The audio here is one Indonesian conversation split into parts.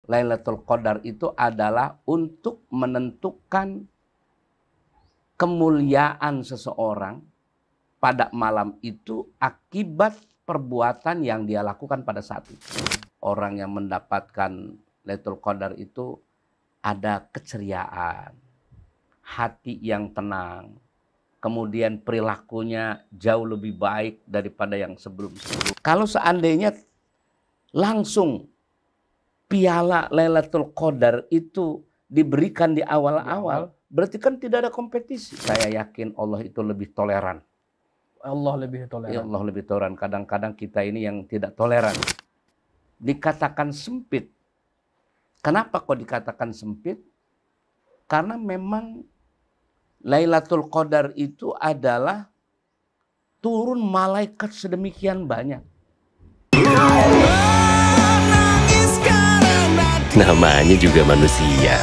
Lailatul Qadar itu adalah untuk menentukan kemuliaan seseorang pada malam itu akibat perbuatan yang dia lakukan pada saat itu. Orang yang mendapatkan Lailatul Qadar itu ada keceriaan, hati yang tenang, kemudian perilakunya jauh lebih baik daripada yang sebelum-sebelum. Kalau seandainya langsung piala Lailatul Qadar itu diberikan di awal-awal, berarti kan tidak ada kompetisi. Saya yakin Allah itu lebih toleran. Allah lebih toleran. Ya, Allah lebih toleran. Kadang-kadang kita ini yang tidak toleran. Dikatakan sempit. Kenapa kok dikatakan sempit? Karena memang Lailatul Qadar itu adalah turun malaikat sedemikian banyak. Namanya juga manusia,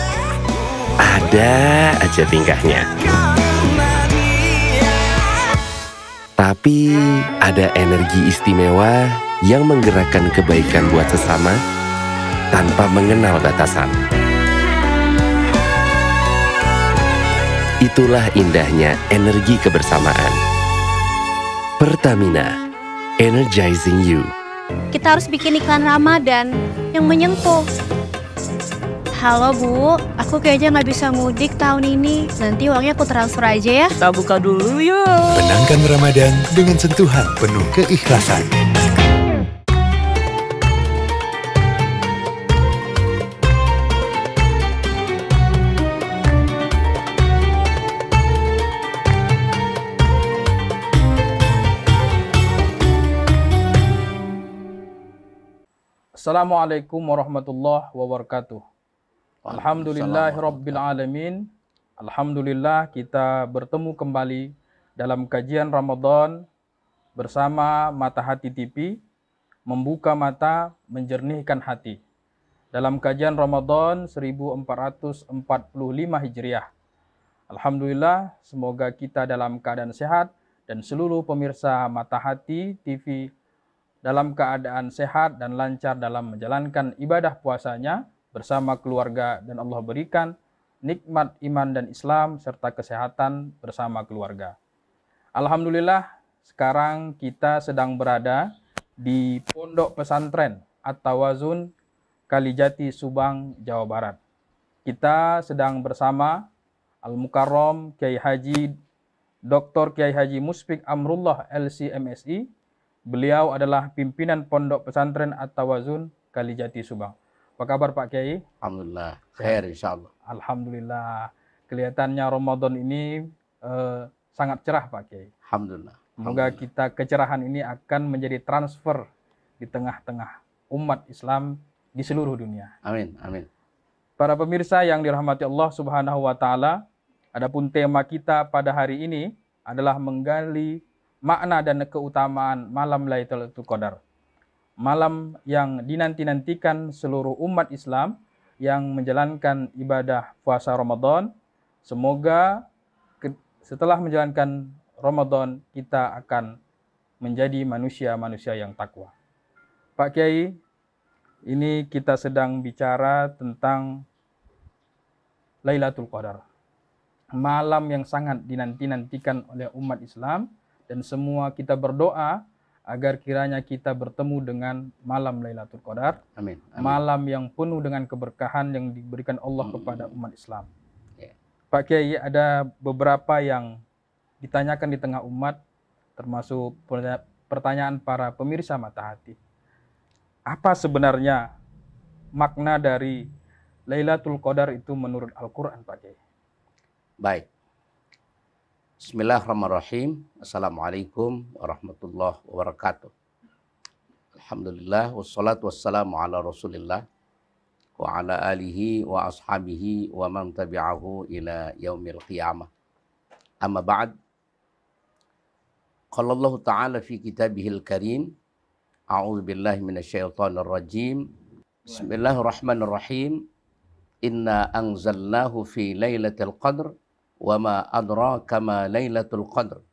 ada aja tingkahnya. Tapi ada energi istimewa yang menggerakkan kebaikan buat sesama tanpa mengenal batasan. Itulah indahnya energi kebersamaan. Pertamina, energizing you. Kita harus bikin iklan Ramadan yang menyentuh. Halo Bu, aku kayaknya nggak bisa mudik tahun ini. Nanti uangnya aku transfer aja ya. Kita buka dulu yuk. Menangkan Ramadan dengan sentuhan penuh keikhlasan. Assalamualaikum warahmatullahi wabarakatuh. Alhamdulillahirabbil alamin. Alhamdulillah kita bertemu kembali dalam kajian Ramadan bersama Mata Hati TV, membuka mata, menjernihkan hati. Dalam kajian Ramadan 1445 Hijriah. Alhamdulillah, semoga kita dalam keadaan sehat dan seluruh pemirsa Mata Hati TV dalam keadaan sehat dan lancar dalam menjalankan ibadah puasanya bersama keluarga, dan Allah berikan nikmat iman dan Islam serta kesehatan bersama keluarga. Alhamdulillah, sekarang kita sedang berada di Pondok Pesantren At-Tawazun, Kalijati, Subang, Jawa Barat. Kita sedang bersama Al-Mukarram Kiai Haji Dr. Kiai Haji Muspik Amrullah LC MSI. Beliau adalah pimpinan Pondok Pesantren At-Tawazun, Kalijati, Subang. Apa kabar Pak Kiai? Alhamdulillah, khair insyaallah. Alhamdulillah. Kelihatannya Ramadan ini sangat cerah Pak Kiai. Alhamdulillah. Semoga kita kecerahan ini akan menjadi transfer di tengah-tengah umat Islam di seluruh dunia. Amin, amin. Para pemirsa yang dirahmati Allah Subhanahu wa taala, adapun tema kita pada hari ini adalah menggali makna dan keutamaan malam Lailatul Qadar. Malam yang dinanti-nantikan seluruh umat Islam yang menjalankan ibadah puasa Ramadan. Semoga setelah menjalankan Ramadan kita akan menjadi manusia-manusia yang takwa. Pak Kiai, ini kita sedang bicara tentang Lailatul Qadar. Malam yang sangat dinanti-nantikan oleh umat Islam, dan semua kita berdoa agar kiranya kita bertemu dengan malam Lailatul Qadar. Amin, amin. Malam yang penuh dengan keberkahan yang diberikan Allah kepada umat Islam. Yeah. Pak Kiai, ada beberapa yang ditanyakan di tengah umat, termasuk pertanyaan para pemirsa Mata Hati. Apa sebenarnya makna dari Lailatul Qadar itu menurut Al-Quran, Pak Kiai? Baik. Bismillahirrahmanirrahim. Assalamualaikum warahmatullahi wabarakatuh. Alhamdulillah, wassalatu wassalamu ala rasulillah wa ala alihi wa ashabihi wa man tabi'ahu ila yaumil qiyamah. Amma ba'd. Qala Allah Ta'ala fi kitabihil karim, a'udzu billahi minasyaitonir rajim. Bismillahirrahmanirrahim. Inna anzalnahu fi lailatul qadr wa ma adraka ma lailatul qadr.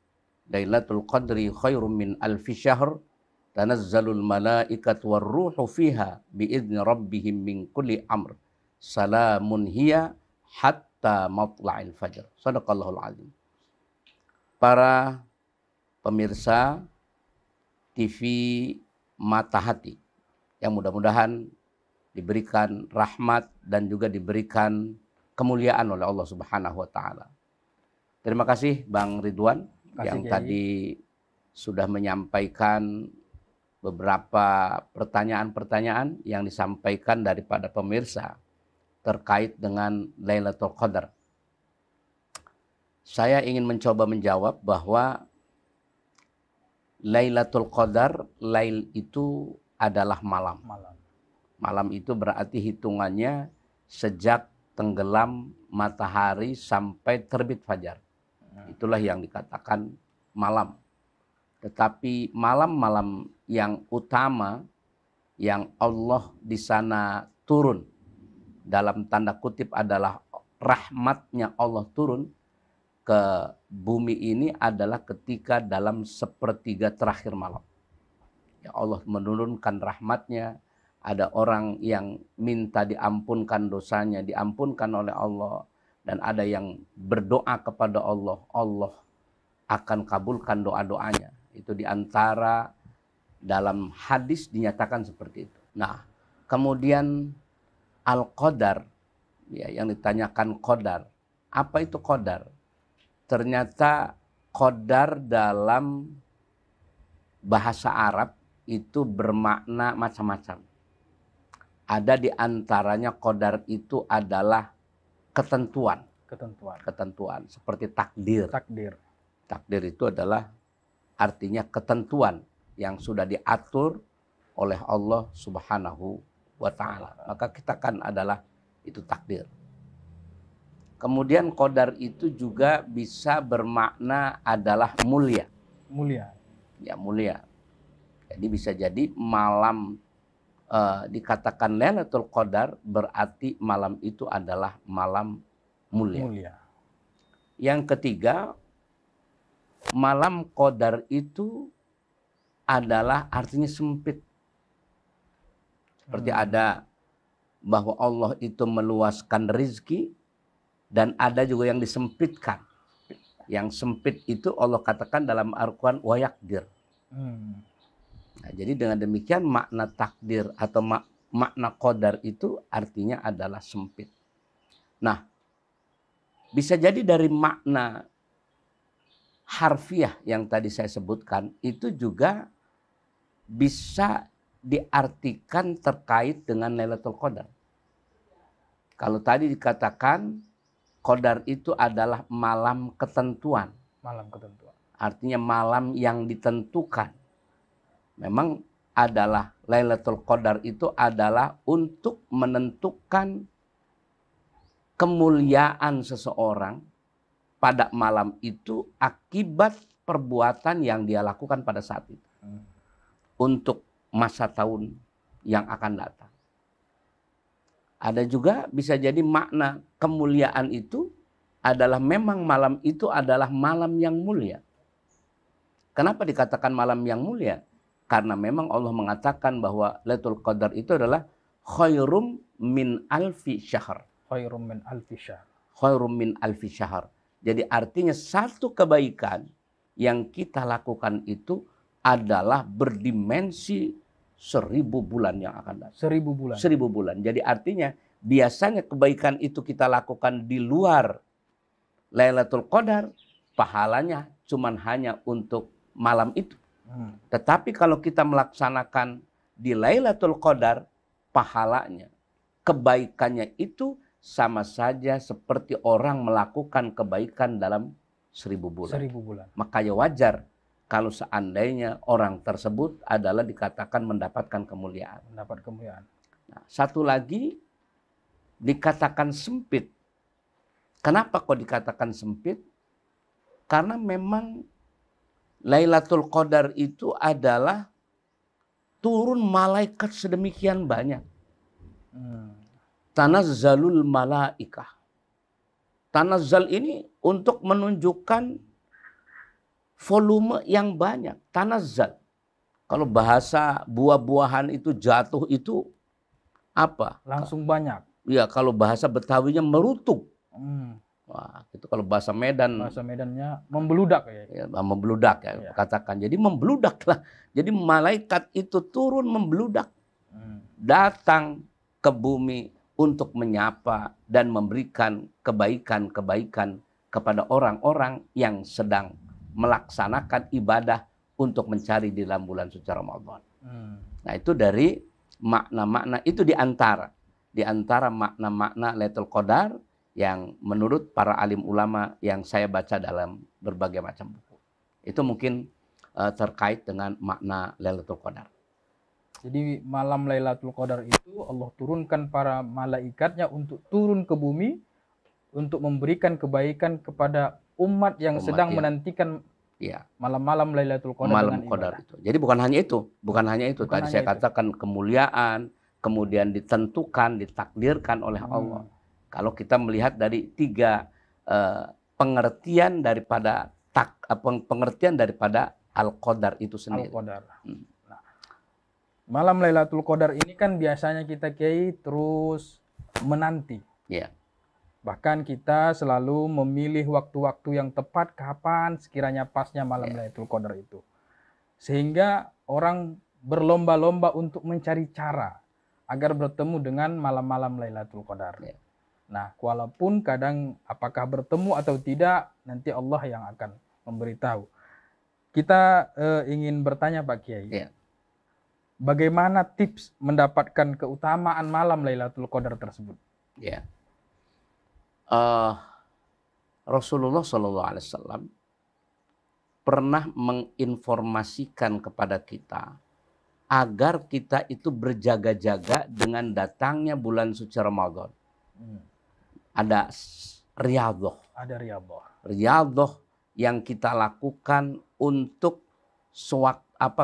Lailatul qadri khairum min alfi syahr Tanazzalul malaikatu warruhu fiha biidzni rabbihim min kulli amr. Salamun hiya hatta matla'il fajr. Shadaqallahul azim. Para pemirsa TV Mata Hati yang mudah-mudahan diberikan rahmat dan juga diberikan kemuliaan oleh Allah Subhanahu wa taala. Terima kasih Bang Ridwan yang tadi sudah menyampaikan beberapa pertanyaan-pertanyaan yang disampaikan daripada pemirsa terkait dengan Lailatul Qadar. Saya ingin mencoba menjawab bahwa Lailatul Qadar, lail itu adalah malam. Malam itu berarti hitungannya sejak tenggelam matahari sampai terbit fajar. Itulah yang dikatakan malam. Tetapi malam-malam yang utama yang Allah di sana turun, dalam tanda kutip adalah rahmatnya Allah turun ke bumi ini adalah ketika dalam sepertiga terakhir malam. Ya Allah menurunkan rahmatnya, ada orang yang minta diampunkan dosanya, diampunkan oleh Allah. Dan ada yang berdoa kepada Allah, Allah akan kabulkan doa-doanya. Itu diantara dalam hadis dinyatakan seperti itu. Nah, kemudian Al-Qadar, ya, yang ditanyakan Qadar. Apa itu Qadar? Ternyata Qadar dalam bahasa Arab itu bermakna macam-macam. Ada di antaranya Qadar itu adalah ketentuan. Seperti takdir. Takdir itu adalah artinya ketentuan yang sudah diatur oleh Allah Subhanahu wa taala. Maka kita kan adalah itu takdir. Kemudian qadar itu juga bisa bermakna adalah mulia. Ya, mulia. Jadi bisa jadi malam dikatakan Lailatul Qadar berarti malam itu adalah malam mulia. Yang ketiga, malam Qadar itu adalah artinya sempit. Seperti ada bahwa Allah itu meluaskan rizki dan ada juga yang disempitkan. Yang sempit itu Allah katakan dalam Al-Quran wa yaqdir. Nah, jadi dengan demikian makna takdir atau makna Qadar itu artinya adalah sempit. Nah, bisa jadi dari makna harfiah yang tadi saya sebutkan itu juga bisa diartikan terkait dengan Lailatul Qadar. Kalau tadi dikatakan Qadar itu adalah malam ketentuan. Artinya malam yang ditentukan. Memang adalah Lailatul Qadar itu adalah untuk menentukan kemuliaan seseorang pada malam itu akibat perbuatan yang dia lakukan pada saat itu. Untuk masa tahun yang akan datang. Ada juga bisa jadi makna kemuliaan itu adalah memang malam itu adalah malam yang mulia. Kenapa dikatakan malam yang mulia? Karena memang Allah mengatakan bahwa Lailatul Qadar itu adalah khairum min alfi syahr. Khairum min alfi syahr. Jadi artinya satu kebaikan yang kita lakukan itu adalah berdimensi 1000 bulan yang akan datang. 1000 bulan. Jadi artinya biasanya kebaikan itu kita lakukan di luar Lailatul Qadar, pahalanya cuman hanya untuk malam itu. Tetapi kalau kita melaksanakan di Lailatul Qadar, pahalanya, kebaikannya itu sama saja seperti orang melakukan kebaikan dalam 1000 bulan. Makanya wajar kalau seandainya orang tersebut adalah dikatakan mendapatkan kemuliaan. Nah, satu lagi dikatakan sempit. Kenapa kok dikatakan sempit? Karena memang Lailatul Qadar itu adalah turun malaikat sedemikian banyak. Tanazzalul malaikah. Tanazzal ini untuk menunjukkan volume yang banyak. Tanazzal. Kalau bahasa buah-buahan itu jatuh itu apa? Langsung banyak. Ya, kalau bahasa Betawinya merutuk. Hmm. Wah, itu kalau bahasa Medan. Bahasa Medannya membeludak ya. Ya, membludak ya, Iya. katakan. Jadi membludak lah. Jadi malaikat itu turun membludak. Hmm. Datang ke bumi untuk menyapa dan memberikan kebaikan-kebaikan kepada orang-orang yang sedang melaksanakan ibadah untuk mencari di dalam bulan suci Ramadan. Nah, itu dari makna-makna itu di antara makna-makna Lailatul Qadar yang menurut para alim ulama yang saya baca dalam berbagai macam buku. Itu mungkin terkait dengan makna Lailatul Qadar. Jadi malam Lailatul Qadar itu Allah turunkan para malaikatnya untuk turun ke bumi untuk memberikan kebaikan kepada umat yang sedang menantikan ya, malam-malam Lailatul Qadar malam dengan Qadar ibadah. itu. Jadi bukan hanya itu. Tadi saya katakan kemuliaan, kemudian ditentukan, ditakdirkan oleh Allah. Kalau kita melihat dari 3 pengertian daripada Al-Qadar itu sendiri. Al-Qadar. Nah, malam Lailatul Qadar ini kan biasanya kita Kiai terus menanti. Ya. Bahkan kita selalu memilih waktu-waktu yang tepat kapan sekiranya pasnya malam Lailatul Qadar itu. Sehingga orang berlomba-lomba untuk mencari cara agar bertemu dengan malam-malam Lailatul Qadar. Ya. Nah, walaupun kadang apakah bertemu atau tidak, nanti Allah yang akan memberitahu. Kita ingin bertanya Pak Kiai, Ya. bagaimana tips mendapatkan keutamaan malam Lailatul Qadar tersebut? Ya. Rasulullah SAW pernah menginformasikan kepada kita agar kita itu berjaga-jaga dengan datangnya bulan suci Ramadan. Ada riyadhah. Ada riyadhah. Riyadhah yang kita lakukan untuk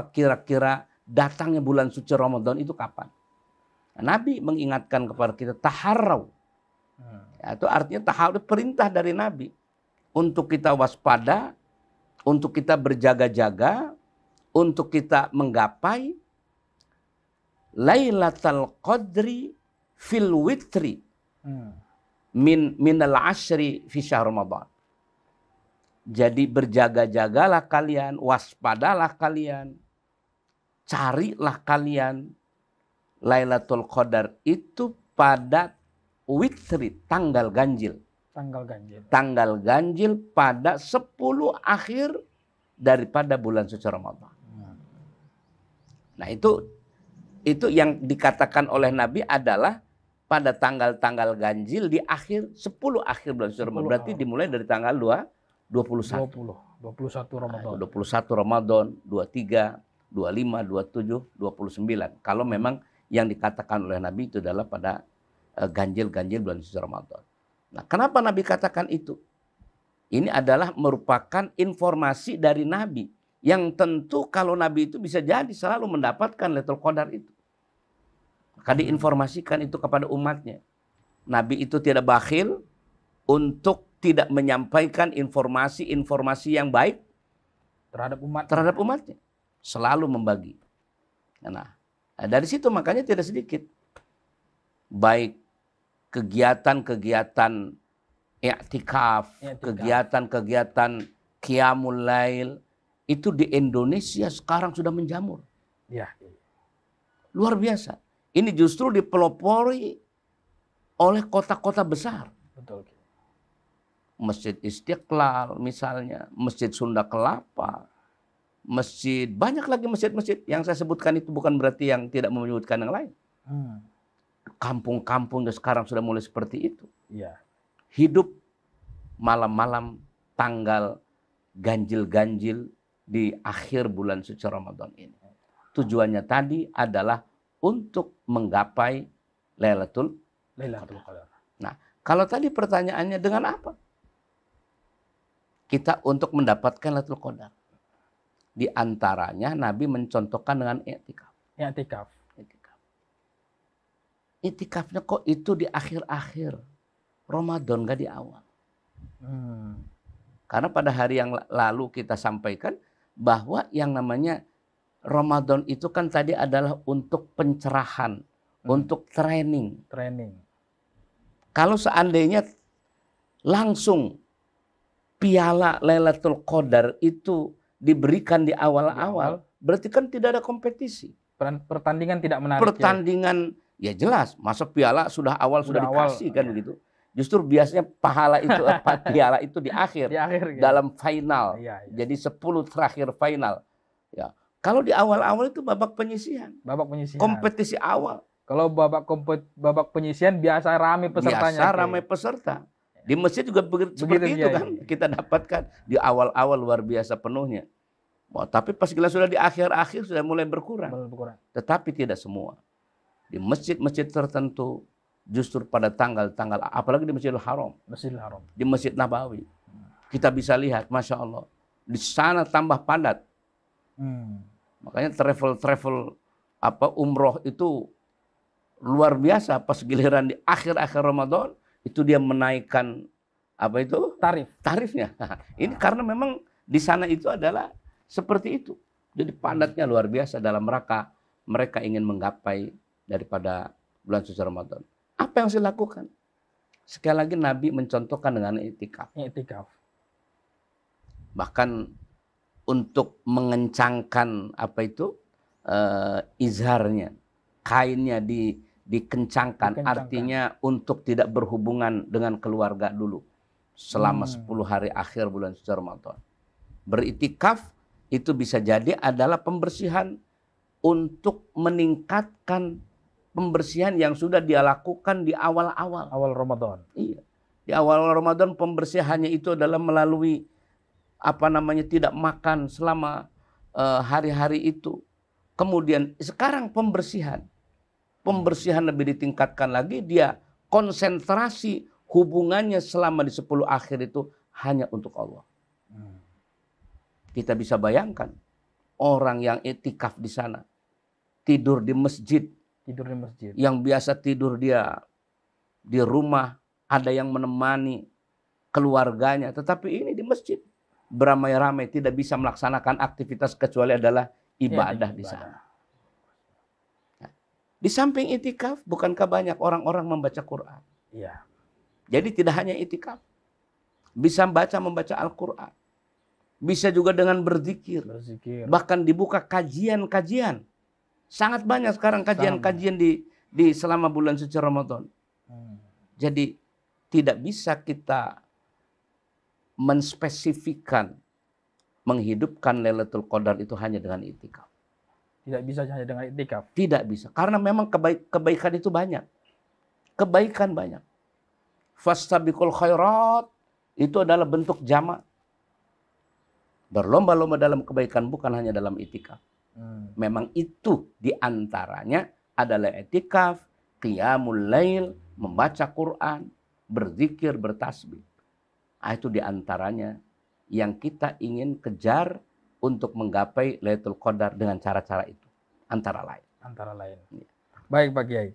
kira-kira datangnya bulan suci Ramadan itu kapan. Nah, Nabi mengingatkan kepada kita taharrau. Ya, itu artinya taharrau perintah dari Nabi untuk kita waspada, untuk kita berjaga-jaga, untuk kita menggapai Lailatul Qadri fil witri minal ashri fi syahr Ramadan. Jadi berjaga-jagalah kalian, waspadalah kalian, carilah kalian Lailatul Qadar itu pada witri, tanggal ganjil. Tanggal ganjil pada 10 akhir daripada bulan suci Ramadan. Nah, itu yang dikatakan oleh Nabi adalah pada tanggal-tanggal ganjil di akhir 10 akhir bulan suci Ramadan. Berarti dimulai dari tanggal 21 Ramadan. 21 Ramadan, 23, 25, 27, 29. Kalau memang yang dikatakan oleh Nabi itu adalah pada ganjil-ganjil bulan suci Ramadan. Nah, kenapa Nabi katakan itu? Ini adalah merupakan informasi dari Nabi. Yang tentu kalau Nabi itu bisa jadi selalu mendapatkan Lailatul Qadar itu. Maka diinformasikan itu kepada umatnya. Nabi itu tidak bakhil untuk tidak menyampaikan informasi-informasi yang baik terhadap umatnya. Selalu membagi. Nah, dari situ makanya tidak sedikit. Baik kegiatan-kegiatan i'tikaf, kegiatan-kegiatan qiyamul lail itu di Indonesia sekarang sudah menjamur. Ya. Luar biasa. Ini justru dipelopori oleh kota-kota besar. Betul. Masjid Istiqlal misalnya, Masjid Sunda Kelapa, banyak lagi masjid-masjid yang saya sebutkan itu bukan berarti yang tidak menyebutkan yang lain. Kampung-kampungnya sekarang sudah mulai seperti itu. Iya. Hidup malam-malam tanggal ganjil-ganjil di akhir bulan suci Ramadan ini. Tujuannya tadi adalah untuk menggapai Lailatul Qadar. Nah, kalau tadi pertanyaannya dengan apa? Kita untuk mendapatkan Lailatul Qadar. Di antaranya Nabi mencontohkan dengan i'tikaf. I'tikafnya kok itu di akhir-akhir Ramadan, gak di awal. Karena pada hari yang lalu kita sampaikan bahwa yang namanya Ramadan itu kan tadi adalah untuk pencerahan, untuk training. Kalau seandainya langsung piala Lailatul Qadar itu diberikan di awal-awal, berarti kan tidak ada kompetisi. Pertandingan tidak menarik. Pertandingan ya jelas, masa piala sudah dikasih kan begitu. Justru biasanya pahala itu piala itu di akhir dalam final. Jadi 10 terakhir final. Ya. Kalau di awal-awal itu babak penyisihan. Kompetisi awal. Kalau babak penyisihan biasa ramai pesertanya. Peserta. Di masjid juga seperti itu kan. Kita dapatkan di awal-awal luar biasa penuhnya. Tapi pas kita sudah di akhir-akhir sudah mulai berkurang. Tetapi tidak semua. Di masjid-masjid tertentu justru pada tanggal-tanggal, apalagi di Masjidil Haram. Di Masjid Nabawi. Kita bisa lihat, Masya Allah. Di sana tambah padat. Makanya travel umroh itu luar biasa. Pas giliran di akhir-akhir Ramadan itu dia menaikkan tarifnya. Ini karena memang di sana itu adalah seperti itu. Jadi padatnya luar biasa dalam rangka mereka ingin menggapai daripada bulan suci Ramadan. Apa yang saya lakukan? Sekali lagi Nabi mencontohkan dengan i'tikaf. Bahkan untuk mengencangkan izharnya, kainnya dikencangkan, artinya untuk tidak berhubungan dengan keluarga dulu selama 10 hari akhir bulan suci Ramadan. Beriktikaf itu bisa jadi adalah pembersihan untuk meningkatkan pembersihan yang sudah dia lakukan di awal Ramadan. Iya. Di awal Ramadan pembersihannya itu adalah melalui tidak makan selama hari-hari itu. Kemudian sekarang pembersihan lebih ditingkatkan lagi, dia konsentrasi hubungannya selama di 10 akhir itu hanya untuk Allah. Kita bisa bayangkan orang yang i'tikaf di sana, tidur di masjid. Yang biasa tidur dia di rumah, ada yang menemani keluarganya, tetapi ini di masjid beramai-ramai, tidak bisa melaksanakan aktivitas kecuali adalah ibadah di sana. Nah, di samping i'tikaf, bukankah banyak orang-orang membaca Quran? Iya. Jadi tidak hanya i'tikaf, bisa membaca Al-Quran, bisa juga dengan berzikir. Bahkan dibuka kajian-kajian. Sangat banyak sekarang kajian-kajian di selama bulan suci Ramadan. Jadi tidak bisa kita menspesifikkan menghidupkan Lailatul Qadar itu hanya dengan i'tikaf. Tidak bisa hanya dengan i'tikaf. Tidak bisa, karena memang kebaikan itu banyak. Kebaikan banyak. Fastabiqul khairat itu adalah bentuk jama'. Berlomba-lomba dalam kebaikan, bukan hanya dalam i'tikaf. Memang itu diantaranya adalah i'tikaf, qiyamul lail, membaca Quran, berzikir, bertasbih. Itu diantaranya yang kita ingin kejar untuk menggapai Lailatul Qadar dengan cara-cara itu. Antara lain. Ya. Baik Pak Kiai.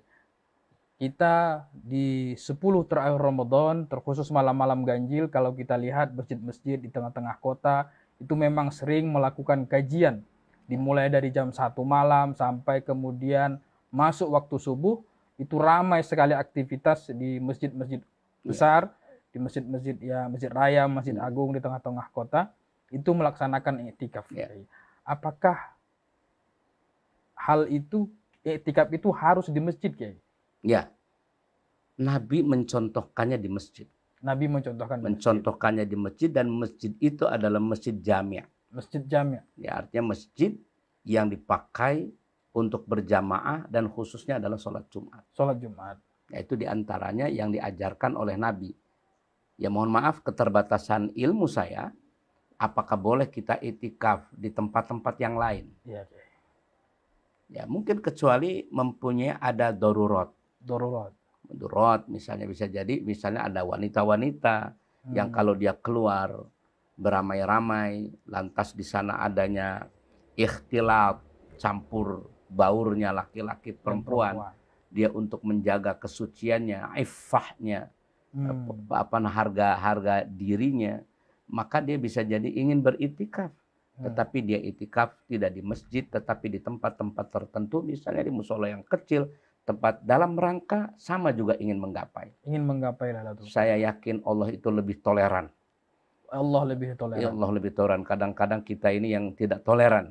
Kita di 10 terakhir Ramadan, terkhusus malam-malam ganjil, kalau kita lihat masjid-masjid di tengah-tengah kota, itu memang sering melakukan kajian. Dimulai dari jam 1 malam sampai kemudian masuk waktu subuh, itu ramai sekali aktivitas di masjid-masjid besar, di masjid-masjid Masjid Raya, Masjid Agung di tengah-tengah kota, itu melaksanakan i'tikaf. Apakah hal itu, i'tikaf itu harus di masjid, Kiai? Ya. Nabi mencontohkannya di masjid. Mencontohkannya di masjid, dan masjid itu adalah masjid jami'. Ya, artinya masjid yang dipakai untuk berjamaah dan khususnya adalah sholat Jumat. Yaitu diantaranya yang diajarkan oleh Nabi. Ya mohon maaf keterbatasan ilmu saya, apakah boleh kita i'tikaf di tempat-tempat yang lain? Ya mungkin kecuali mempunyai ada darurat, misalnya bisa jadi misalnya ada wanita-wanita yang kalau dia keluar beramai-ramai, lantas di sana adanya ikhtilat, campur baurnya laki-laki perempuan, dia untuk menjaga kesuciannya, iffahnya, harga dirinya, maka dia bisa jadi ingin beriktikaf tetapi dia itikaf tidak di masjid, tetapi di tempat-tempat tertentu, misalnya di musola yang kecil, tempat dalam rangka sama juga ingin menggapai. Ingin menggapai Lailatul Qadar. Saya yakin Allah itu lebih toleran. Allah lebih Ya, toleran. Allah lebih toleran. Kadang-kadang kita ini yang tidak toleran.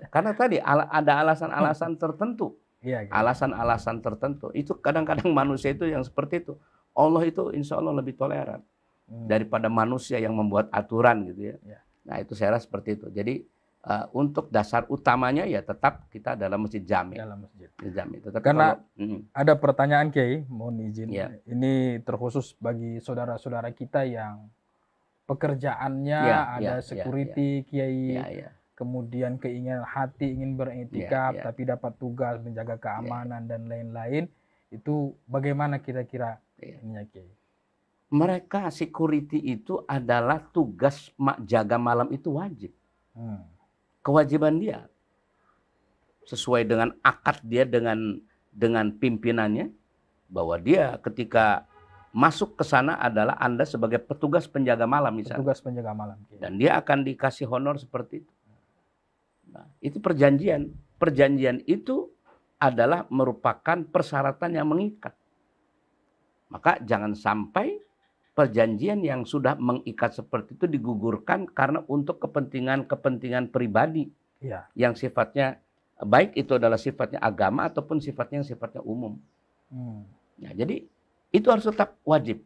Karena tadi ada alasan-alasan tertentu. Iya, gitu. Alasan-alasan tertentu. Itu kadang-kadang manusia itu yang seperti itu. Allah itu insya Allah lebih toleran daripada manusia yang membuat aturan gitu ya. Ya. Nah itu saya rasa seperti itu. Jadi untuk dasar utamanya ya tetap kita dalam masjid jami. Dalam masjid. Jami. Tetapi Karena kalau, ada pertanyaan Kiai, mohon izin. Ya. Ini terkhusus bagi saudara-saudara kita yang pekerjaannya Ya, ada ya, security Kiai, ya. kemudian keinginan hati ingin beriktikaf Ya. tapi dapat tugas menjaga keamanan dan lain-lain. Itu bagaimana kira-kira ininya Kiai? Mereka security itu adalah tugas jaga malam itu wajib. Kewajiban dia. Sesuai dengan akad dia dengan pimpinannya. Bahwa dia ketika masuk ke sana adalah Anda sebagai petugas penjaga malam misalnya. Petugas penjaga malam. Kiai. Dan dia akan dikasih honor seperti itu. Nah, itu perjanjian. Perjanjian itu adalah merupakan persyaratan yang mengikat. Maka jangan sampai perjanjian yang sudah mengikat seperti itu digugurkan karena untuk kepentingan pribadi yang sifatnya baik itu adalah sifatnya agama ataupun sifatnya umum. Ya, jadi itu harus tetap wajib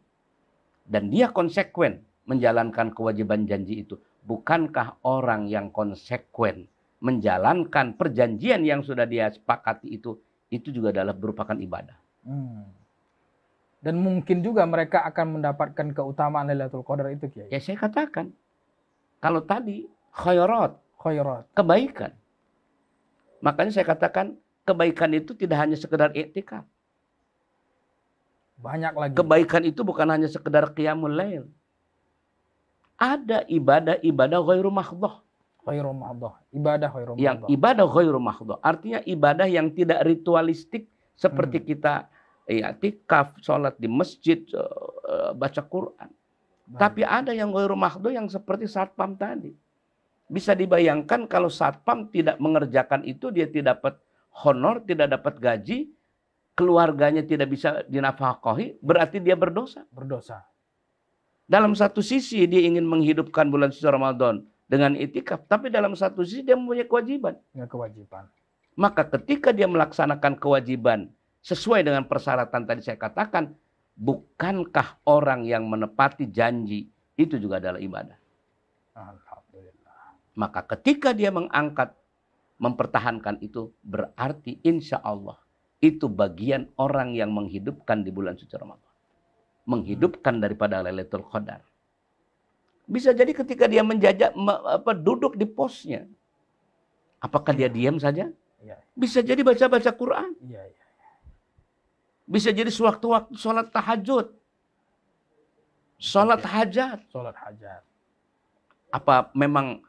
dan dia konsekuen menjalankan kewajiban janji itu. Bukankah orang yang konsekuen menjalankan perjanjian yang sudah dia sepakati itu juga adalah merupakan ibadah. Dan mungkin juga mereka akan mendapatkan keutamaan Lailatul Qadar itu Kiai. Ya saya katakan, kalau tadi khairat, kebaikan. Makanya saya katakan kebaikan itu tidak hanya sekedar iktikaf. Banyak lagi. Kebaikan itu bukan hanya sekedar qiyamul lail. Ada ibadah-ibadah ghairu mahdhah. Ibadah ghairu mahdhah. Yang ibadah ghairu mahdhah. Artinya ibadah yang tidak ritualistik seperti kita i'tikaf, sholat di masjid, baca Quran. Tapi ada yang ghairu mahdhah yang seperti satpam tadi. Bisa dibayangkan kalau satpam tidak mengerjakan itu, dia tidak dapat honor, tidak dapat gaji, keluarganya tidak bisa dinafkahi, berarti dia berdosa. Dalam satu sisi dia ingin menghidupkan bulan suci Ramadan dengan i'tikaf, tapi dalam satu sisi dia mempunyai kewajiban. Maka ketika dia melaksanakan kewajiban sesuai dengan persyaratan tadi saya katakan, bukankah orang yang menepati janji itu juga adalah ibadah? Alhamdulillah. Maka ketika dia mengangkat, mempertahankan itu, berarti insya Allah itu bagian orang yang menghidupkan di bulan suci Ramadan. Menghidupkan daripada Lailatul Qadar. Bisa jadi ketika dia duduk di posnya, apakah dia diam saja? Bisa jadi baca-baca Quran. Bisa jadi sewaktu-waktu sholat tahajud. Sholat hajat. Apa memang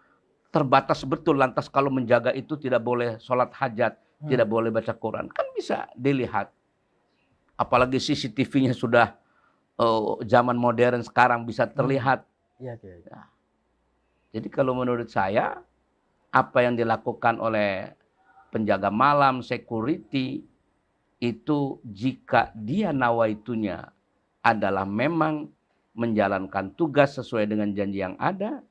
terbatas betul lantas kalau menjaga itu tidak boleh sholat hajat, tidak boleh baca Quran? Kan bisa dilihat. Apalagi CCTV-nya sudah zaman modern sekarang bisa terlihat. Nah, jadi kalau menurut saya, apa yang dilakukan oleh penjaga malam, security, itu jika dia nawaitunya adalah memang menjalankan tugas sesuai dengan janji yang ada,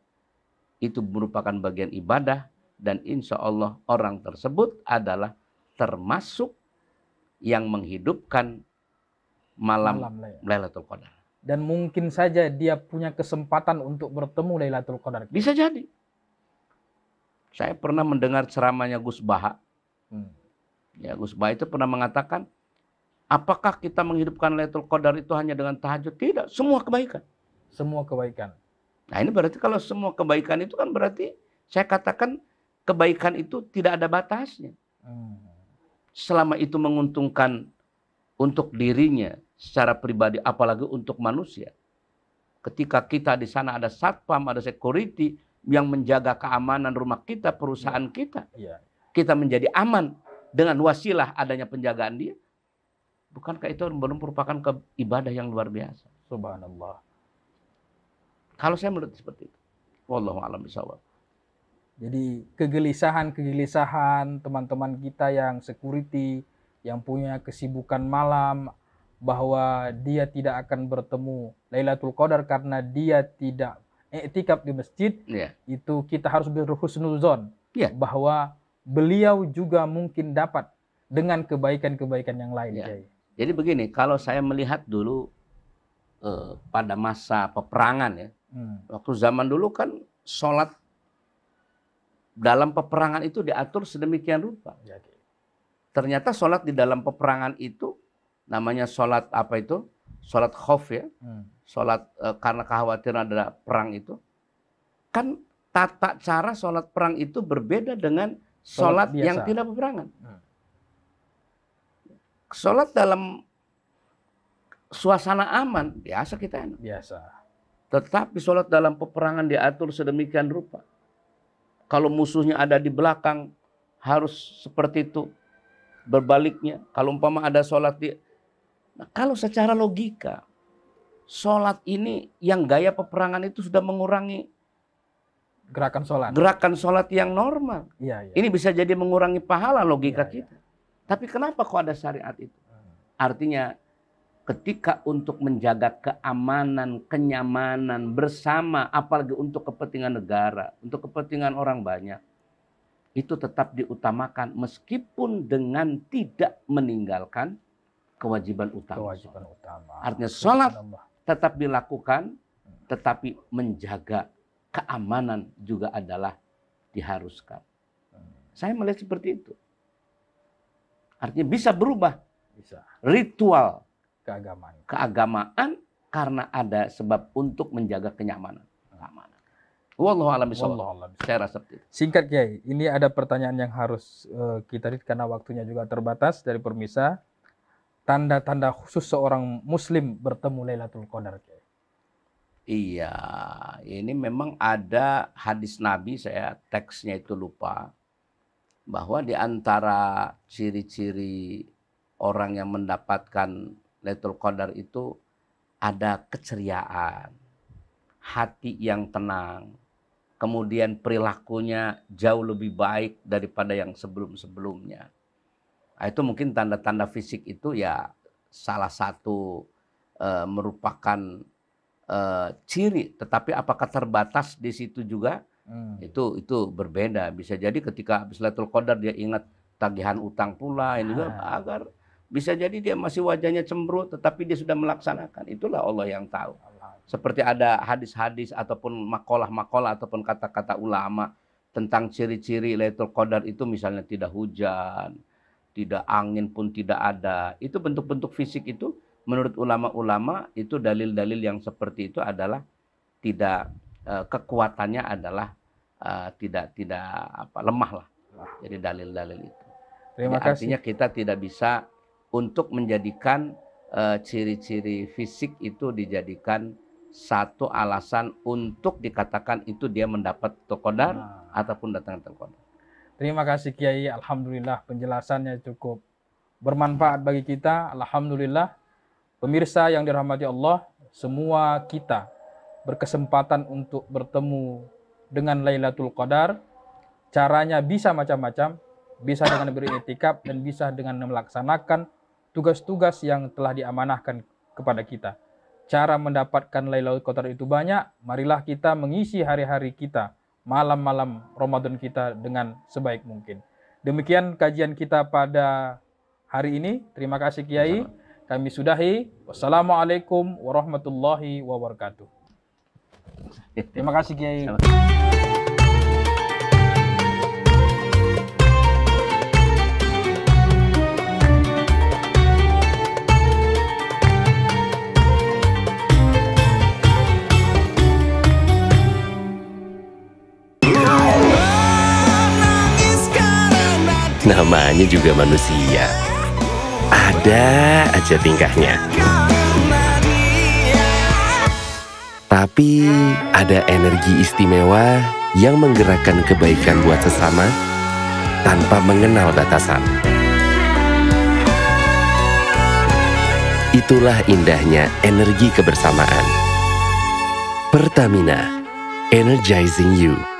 itu merupakan bagian ibadah dan insya Allah orang tersebut adalah termasuk yang menghidupkan malam Lailatul Qadar. Dan mungkin saja dia punya kesempatan untuk bertemu Lailatul Qadar. Bisa jadi. Saya pernah mendengar ceramahnya Gus Baha. Ya, Gus Baha itu pernah mengatakan, apakah kita menghidupkan Lailatul Qadar itu hanya dengan tahajud? Tidak, semua kebaikan. Nah ini berarti kalau semua kebaikan itu kan berarti saya katakan kebaikan itu tidak ada batasnya. Selama itu menguntungkan untuk dirinya secara pribadi, apalagi untuk manusia. Ketika kita di sana ada satpam, ada security yang menjaga keamanan rumah kita, perusahaan kita, kita menjadi aman dengan wasilah adanya penjagaan dia. Bukankah itu belum merupakan ibadah yang luar biasa? Subhanallah. Kalau saya menurut seperti itu. Wallahu a'lam bishawab. Jadi kegelisahan teman-teman kita yang security, yang punya kesibukan malam, bahwa dia tidak akan bertemu Lailatul Qadar karena dia tidak i'tikaf di masjid, itu kita harus berhusnuzon bahwa beliau juga mungkin dapat dengan kebaikan-kebaikan yang lain. Jadi begini, kalau saya melihat dulu pada masa peperangan ya, waktu zaman dulu kan sholat dalam peperangan itu diatur sedemikian rupa. Ternyata sholat di dalam peperangan itu namanya sholat apa itu? Sholat khauf ya. Sholat karena kekhawatiran ada perang itu. Kan tata cara sholat perang itu berbeda dengan sholat yang tidak peperangan. Sholat dalam suasana aman, biasa kita enak. Biasa. Tetapi sholat dalam peperangan diatur sedemikian rupa. Kalau musuhnya ada di belakang, harus seperti itu. Berbaliknya, kalau umpama ada sholat nah, kalau secara logika, sholat ini yang gaya peperangan itu sudah mengurangi gerakan sholat yang normal. Ini bisa jadi mengurangi pahala logika kita. Tapi kenapa kok ada syariat itu? Artinya ketika untuk menjaga keamanan, kenyamanan bersama, apalagi untuk kepentingan negara, untuk kepentingan orang banyak, itu tetap diutamakan meskipun dengan tidak meninggalkan kewajiban utama. Artinya sholat tetap dilakukan, tetapi menjaga keamanan juga adalah diharuskan. Saya melihat seperti itu. Artinya bisa berubah ritual keagamaan karena ada sebab untuk menjaga kenyamanan. Wallahu a'lam bishawab. Saya rasa seperti itu. Singkat Kiai, ini ada pertanyaan yang harus kita read karena waktunya juga terbatas dari pemirsa. Tanda-tanda khusus seorang muslim bertemu Lailatul Qadar, Kiai. Iya, ini memang ada hadis Nabi, saya teksnya itu lupa, bahwa di antara ciri-ciri orang yang mendapatkan Lailatul Qadar itu ada keceriaan, hati yang tenang, kemudian perilakunya jauh lebih baik daripada yang sebelum-sebelumnya. Nah, itu mungkin tanda-tanda fisik itu ya salah satu merupakan ciri, tetapi apakah terbatas di situ juga? Itu berbeda. Bisa jadi ketika habis Lailatul Qadar dia ingat tagihan utang pula, ini juga agar bisa jadi dia masih wajahnya cemberut, tetapi dia sudah melaksanakan. Itulah Allah yang tahu. Seperti ada hadis-hadis ataupun makalah-makalah ataupun kata-kata ulama tentang ciri-ciri Lailatul Qadar itu, misalnya tidak hujan, tidak angin pun tidak ada. Itu bentuk-bentuk fisik itu menurut ulama-ulama itu dalil-dalil yang seperti itu adalah tidak kekuatannya adalah tidak lemah lah. Jadi dalil-dalil itu. Terima kasih. Artinya kita tidak bisa untuk menjadikan ciri-ciri fisik itu dijadikan satu alasan untuk dikatakan itu dia mendapat Qadar ataupun datang Qadar. Terima kasih Kiai, alhamdulillah penjelasannya cukup bermanfaat bagi kita. Alhamdulillah, pemirsa yang dirahmati Allah, semua kita berkesempatan untuk bertemu dengan Lailatul Qadar. Caranya bisa macam-macam, bisa dengan beriktikaf dan bisa dengan melaksanakan tugas-tugas yang telah diamanahkan kepada kita. Cara mendapatkan Lailatul Qadar itu banyak. Marilah kita mengisi hari-hari kita, malam-malam Ramadan kita dengan sebaik mungkin. Demikian kajian kita pada hari ini. Terima kasih Kiai. Kami sudahi. Wassalamualaikum warahmatullahi wabarakatuh. Terima kasih Kiai. Namanya juga manusia, ada aja tingkahnya. Tapi ada energi istimewa yang menggerakkan kebaikan buat sesama tanpa mengenal batasan. Itulah indahnya energi kebersamaan. Pertamina, energizing you.